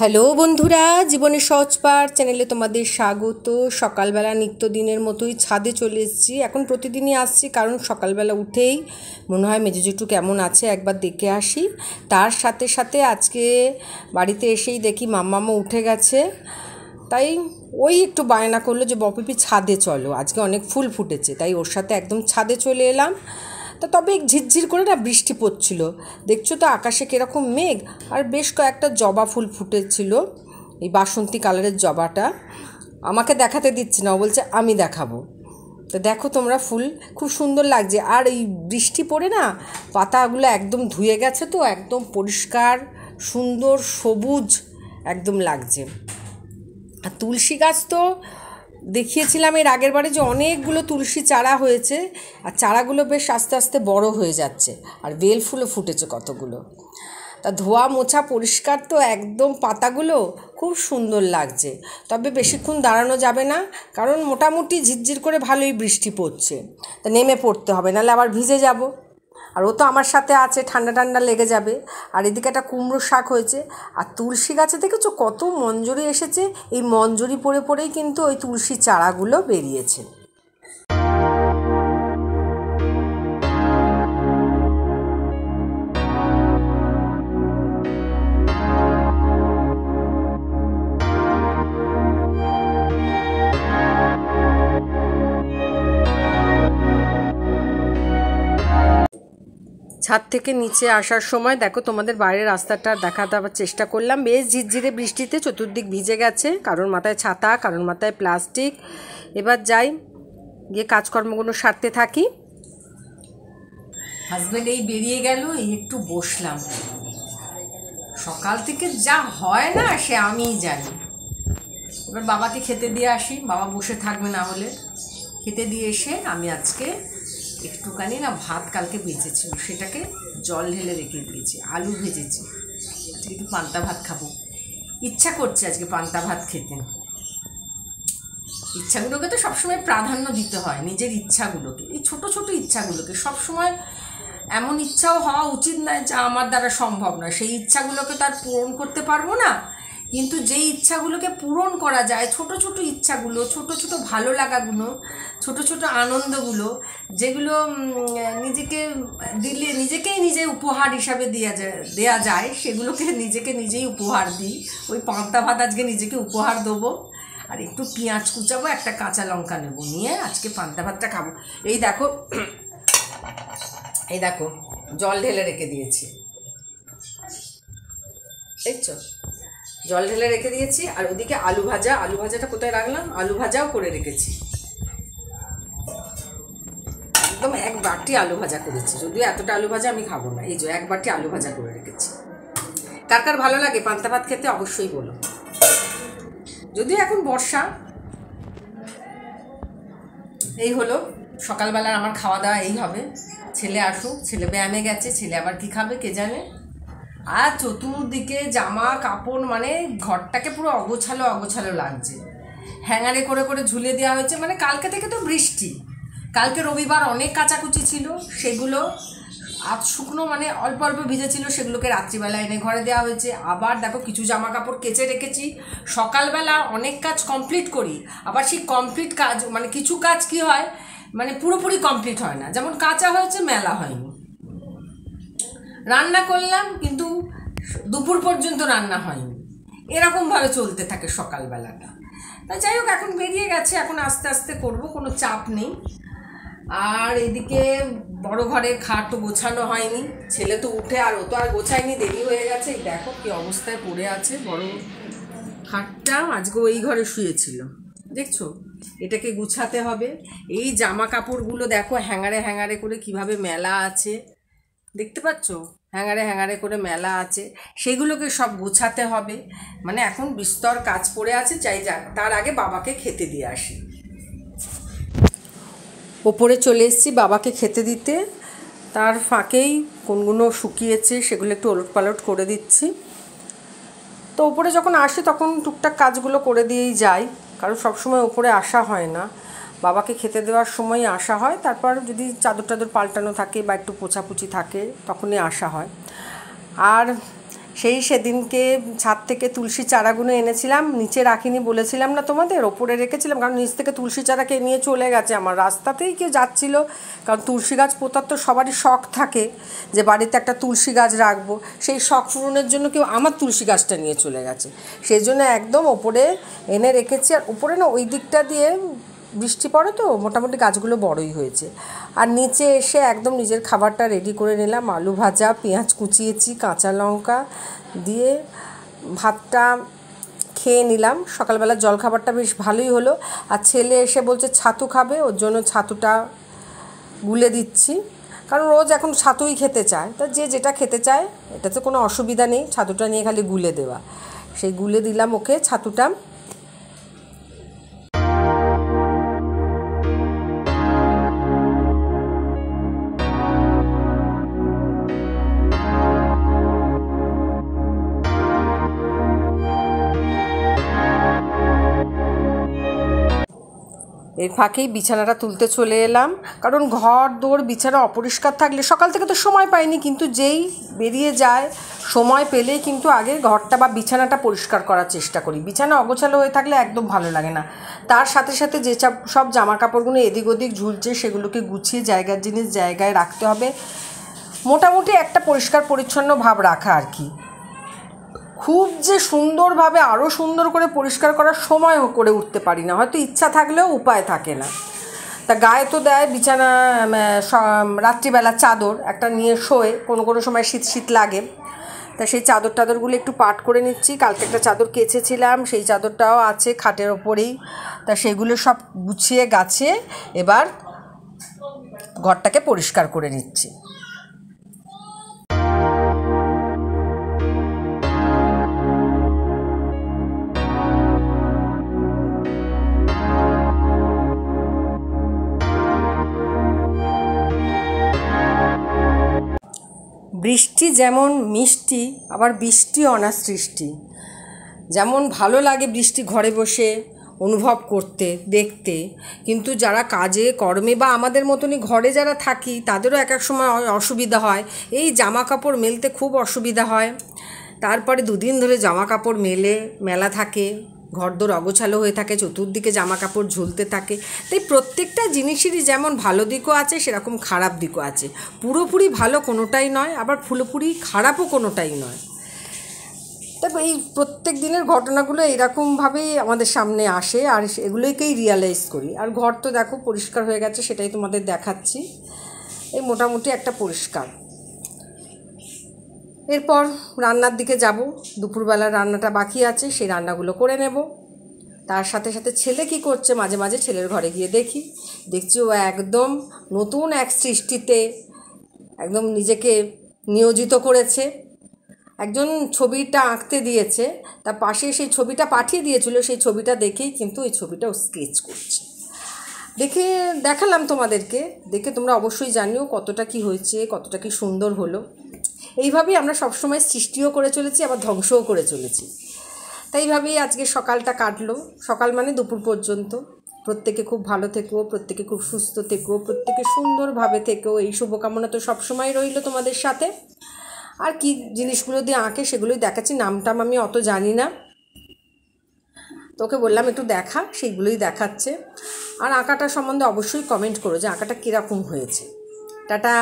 Hello বন্ধুরা, জীবনের সহজ পাঠ চ্যানেলে তোমাদের স্বাগত। সকালবেলা নিত্যদিনের মতোই ছাদে চলে এসেছি। এখন প্রতিদিনই আসছি, কারণ সকালবেলা উঠেই মনে হয় মেজো জেঠু কেমন আছে একবার দেখে আসি। তার সাথে সাথে আজকে বাড়িতে এসেই দেখি মাম্মামও উঠে গেছে, তাই ওই একটু বায়না করলো যে বপিপি ছাদে চলো, আজকে অনেক ফুল ফুটেছে। তাই ওর সাথে একদম ছাদে চলে এলাম। তো তবে ঝিরঝির করে না বৃষ্টি পড়ছিল, দেখছো তো আকাশে কীরকম মেঘ, আর বেশ কয়েকটা জবা ফুল ফুটেছিল, এই বাসন্তী কালারের জবাটা আমাকে দেখাতে দিচ্ছে না, ও বলছে আমি দেখাবো। তো দেখো তোমরা, ফুল খুব সুন্দর লাগছে। আর এই বৃষ্টি পড়ে না পাতাগুলো একদম ধুয়ে গেছে, তো একদম পরিষ্কার সুন্দর সবুজ একদম লাগছে। আর তুলসী গাছ তো দেখিয়েছিলাম এর আগের বারে যে অনেকগুলো তুলসী চারা হয়েছে, আর চারাগুলো বেশ আস্তে আস্তে বড় হয়ে যাচ্ছে, আর বেল ফুলও ফুটেছে কতগুলো। তা ধোয়া মোছা পরিষ্কার তো একদম, পাতাগুলো খুব সুন্দর লাগছে। তবে বেশিক্ষণ দাঁড়ানো যাবে না, কারণ মোটামুটি ঝিরঝির করে ভালোই বৃষ্টি পড়ছে, তা নেমে পড়তে হবে, নাহলে আবার ভিজে যাব। আর ও তো আমার সাথে আছে, ঠান্ডা ঠান্ডা লেগে যাবে। আর এদিকে একটা কুমড়ো শাক হয়েছে, আর তুলসী গাছে দেখেছো কত মঞ্জরি এসেছে, এই মঞ্জরি পড়ে পড়েই কিন্তু ওই তুলসী চারাগুলো বেরিয়েছে। ছাদ থেকে নিচে আসার সময় দেখো তোমাদের বাইরের রাস্তাটা দেখাতে আবার চেষ্টা করলাম। বেশ ঝিরঝিরে বৃষ্টিতে চতুর্দিক ভিজে গেছে, কারোর মাথায় ছাতা, কারোর মাথায় প্লাস্টিক। এবার যাই, গিয়ে কাজকর্মগুলো সারতে থাকি। হাজব্যান্ড এই বেরিয়ে গেল, এই একটু বসলাম। সকাল থেকে যা হয় না সে আমিই জানি। এবার বাবাকে খেতে দিয়ে আসি, বাবা বসে থাকবে না হলে। খেতে দিয়ে এসে আমি আজকে একটুখানি না ভাত কালকে ভেজেছিল, সেটাকে জল ঢেলে রেখে দিয়েছি, আলু ভেজেছি। আজকে একটু পান্তা ভাত খাবো, ইচ্ছা করছে আজকে পান্তা ভাত খেতে। ইচ্ছাগুলোকে তো সবসময় প্রাধান্য দিতে হয়, নিজের ইচ্ছাগুলোকে, এই ছোট ছোট ইচ্ছাগুলোকে। সবসময় এমন ইচ্ছাও হওয়া উচিত নয় যা আমার দ্বারা সম্ভব নয়, সেই ইচ্ছাগুলোকে তার পূরণ করতে পারবো না। কিন্তু যেই ইচ্ছাগুলোকে পূরণ করা যায়, ছোট ছোট ইচ্ছাগুলো, ছোট ছোট ভালো লাগাগুলো, ছোট ছোট আনন্দগুলো, যেগুলো নিজেকে দিলে নিজেকেই নিজে উপহার হিসাবে দেয়া যায়, সেগুলোকে নিজেকে নিজেই উপহার দিই। ওই পান্তা ভাত আজকে নিজেকে উপহার দেবো, আর একটু পেঁয়াজ কুচাবো, একটা কাঁচা লঙ্কা নেবো, নিয়ে আজকে পান্তা ভাতটা খাবো। এই দেখো, এই দেখো জল ঢেলে রেখে দিয়েছি, দেখছো জল ঢেলে রেখে দিয়েছি। আর ওদিকে আলু ভাজা, আলু ভাজাটা কোথায় রাখলাম, আলু ভাজাও করে রেখেছি। একদম এক বাটি আলু ভাজা করেছি, যদিও এতটা আলু ভাজা আমি খাবো না। এই যে এক বাটি আলু ভাজা করে রেখেছি। কার কার ভালো লাগে পান্তা ভাত খেতে অবশ্যই বলো। যদিও এখন বর্ষা। এই হলো সকালবেলার আমার খাওয়া দাওয়া, এই হবে। ছেলে আসুক, ছেলে ব্যায়ামে গেছে, ছেলে আবার কি খাবে কে জানে। আর চতুর্দিকে জামা কাপড়, মানে ঘরটাকে পুরো অগোছালো অগোছালো লাগছে। হ্যাঙ্গারে করে করে ঝুলে দেওয়া হয়েছে, মানে কালকে থেকে তো বৃষ্টি। কালকে রবিবার অনেক কাচাকুচি ছিল, সেগুলো আজ শুকনো, মানে অল্প অল্প ভিজেছিল, সেগুলোকে রাত্রিবেলা এনে ঘরে দেওয়া হয়েছে। আবার দেখো কিছু জামা কাপড় কেচে রেখেছি। সকালবেলা অনেক কাজ কমপ্লিট করি, আবার সেই কমপ্লিট কাজ, মানে কিছু কাজ কি হয়, মানে পুরোপুরি কমপ্লিট হয় না। যেমন কাঁচা হয়েছে, মেলা হয়নি। রান্না করলাম কিন্তু দুপুর পর্যন্ত রান্না হয়নি, এরকমভাবে চলতে থাকে সকালবেলাটা। তা যাই হোক, এখন বেরিয়ে গেছে, এখন আস্তে আস্তে করবো, কোনো চাপ নেই। আর এদিকে বড় ঘরের খাটও গোছানো হয়নি, ছেলে তো উঠে, আর ও তো আর গোছায়নি, দেরি হয়ে গেছে। দেখো কি অবস্থায় পড়ে আছে বড় খাটটা। আজকে ওই ঘরে শুয়েছিল, দেখছো, এটাকে গুছাতে হবে। এই জামা কাপড়গুলো দেখো হ্যাঙ্গারে হ্যাঙ্গারে করে কিভাবে মেলা আছে, দেখতে পাচ্ছ, হ্যাঙ্গারে হ্যাঙ্গারে করে মেলা আছে, সেগুলোকে সব গোছাতে হবে। মানে এখন বিস্তর কাজ পড়ে আছে, চাই যাক, তার আগে বাবাকে খেতে দিয়ে আসি। ওপরে চলে এসেছি বাবাকে খেতে দিতে, তার ফাঁকেই কোনগুলো শুকিয়েছে সেগুলো একটু ওলট পালট করে দিচ্ছি। তো ওপরে যখন আসি তখন টুকটাক কাজগুলো করে দিয়েই যাই, কারণ সবসময় ওপরে আসা হয় না। বাবাকে খেতে দেওয়ার সময় আসা হয়, তারপর যদি চাদর টাদর পাল্টানো থাকে বা একটু পোছাপুছি থাকে তখনই আসা হয়। আর সেদিনকে ছাদ থেকে তুলসী চারাগুলো এনেছিলাম, নিচে রাখিনি বলেছিলাম না তোমাদের, ওপরে রেখেছিলাম, কারণ নিচ থেকে তুলসী চারাকে নিয়ে চলে গেছে আমার, রাস্তাতেই কেউ যাচ্ছিলো, কারণ তুলসী গাছ পোতার তো সবারই শখ থাকে যে বাড়িতে একটা তুলসী গাছ রাখবো, সেই শখ পূরণের জন্য কেউ আমার তুলসী গাছটা নিয়ে চলে গেছে, সেই জন্য একদম ওপরে এনে রেখেছি। আর ওপরে না ওই দিকটা দিয়ে বৃষ্টি পড়ে তো মোটামুটি গাছগুলো বড়ই হয়েছে। আর নিচে এসে একদম নিজের খাবারটা রেডি করে নিলাম, আলু ভাজা, পেঁয়াজ কুচিয়েছি, কাঁচা লঙ্কা দিয়ে ভাতটা খেয়ে নিলাম। সকালবেলা জলখাবারটা বেশ ভালোই হলো। আর ছেলে এসে বলছে ছাতু খাবে, ওর জন্য ছাতুটা গুলে দিচ্ছি, কারণ রোজ এখন ছাতুই খেতে চায়, তা যে যেটা খেতে চায় এটাতে কোনো অসুবিধা নেই, ছাতুটা নিয়ে খালি গুলে দেওয়া। সেই গুলে দিলাম ওকে ছাতুটা। এর ফাঁকেই বিছানাটা তুলতে চলে এলাম, কারণ ঘর দোর বিছানা অপরিষ্কার থাকলে, সকাল থেকে তো সময় পাইনি, কিন্তু যেই বেরিয়ে যায় সময় পেলেই কিন্তু আগে ঘরটা বা বিছানাটা পরিষ্কার করার চেষ্টা করি। বিছানা অগোছালো হয়ে থাকলে একদম ভালো লাগে না। তার সাথে সাথে যে সব জামা কাপড়গুলো এদিক ওদিক ঝুলছে সেগুলোকে গুছিয়ে জায়গার জিনিস জায়গায় রাখতে হবে, মোটামুটি একটা পরিষ্কার পরিচ্ছন্ন ভাব রাখা আর কি। খুব যে সুন্দরভাবে আরও সুন্দর করে পরিষ্কার করার সময় করে উঠতে পারি না, হয়তো ইচ্ছা থাকলেও উপায় থাকে না। তা গায়ে তো দেয় বিছানা, রাত্রিবেলা চাদর একটা নিয়ে শোয়, কোনো সময় শীত শীত লাগে, তা সেই চাদরগুলো একটু পাট করে নিচ্ছি। কালকে একটা চাদর কেচেছিলাম, সেই চাদরটাও আছে খাটের ওপরেই, তা সেগুলো সব গুছিয়ে গাছিয়ে এবার ঘরটাকে পরিষ্কার করে নিচ্ছি। বৃষ্টি যেমন মিষ্টি, আবার বৃষ্টি অনার সৃষ্টি। যেমন ভালো লাগে বৃষ্টি ঘরে বসে অনুভব করতে দেখতে, কিন্তু যারা কাজে কর্মে বা আমাদের মতনই ঘরে যারা থাকি তাদেরও এক এক সময় অসুবিধা হয়। এই জামা কাপড় মেলতে খুব অসুবিধা হয়, তারপরে দুদিন ধরে জামা কাপড় মেলা থাকে, ঘরদোর অগোছালো হয়ে থাকে, চতুর্দিকে জামা কাপড় ঝুলতে থাকে। তাই প্রত্যেকটা জিনিসেরই যেমন ভালো দিকও আছে সেরকম খারাপ দিকও আছে। পুরোপুরি ভালো কোনোটাই নয়, আবার পুরোপুরি খারাপও কোনোটাই নয়। তবে এই প্রত্যেক দিনের ঘটনাগুলো এরকমভাবেই আমাদের সামনে আসে, আর এগুলোকেই রিয়ালাইজ করি। আর ঘর তো দেখো পরিষ্কার হয়ে গেছে, সেটাই তোমাদের দেখাচ্ছি। এই মোটামুটি একটা পরিষ্কার। এরপর রান্নার দিকে যাব, দুপুরবেলার রান্নাটা বাকি আছে, সেই রান্নাগুলো করে নেব। তার সাথে সাথে ছেলে কি করছে, মাঝে মাঝে ছেলের ঘরে গিয়ে দেখছি ও একদম নতুন এক সৃষ্টিতে একদম নিজেকে নিয়োজিত করেছে। একজন ছবিটা আঁকতে দিয়েছে, তার পাশে সেই ছবিটা পাঠিয়ে দিয়েছিল, সেই ছবিটা দেখেই কিন্তু এই ছবিটা ও স্কেচ করছে। দেখালাম তোমাদেরকে, দেখে তোমরা অবশ্যই জানিও কতটা কি হয়েছে, কতটা কি সুন্দর হলো। এইভাবেই আমরা সবসময় সৃষ্টিও করে চলেছি, আবার ধ্বংসও করে চলেছি। তাই এইভাবেই আজকে সকালটা কাটলো। সকাল মানে দুপুর পর্যন্ত। প্রত্যেকে খুব ভালো থেকো, প্রত্যেকে খুব সুস্থ থেকো, প্রত্যেকে সুন্দরভাবে থেকো, এই শুভকামনা তো সবসময় রইল তোমাদের সাথে। আর কি জিনিসগুলো দিয়ে আঁকে সেগুলোই দেখাচ্ছি, নামটাম আমি অত জানি না, তোকে বললাম একটু দেখা, সেইগুলোই দেখাচ্ছে। আর আঁকাটা সম্বন্ধে অবশ্যই কমেন্ট করো যে আঁকাটা কীরকম হয়েছে। টাটা।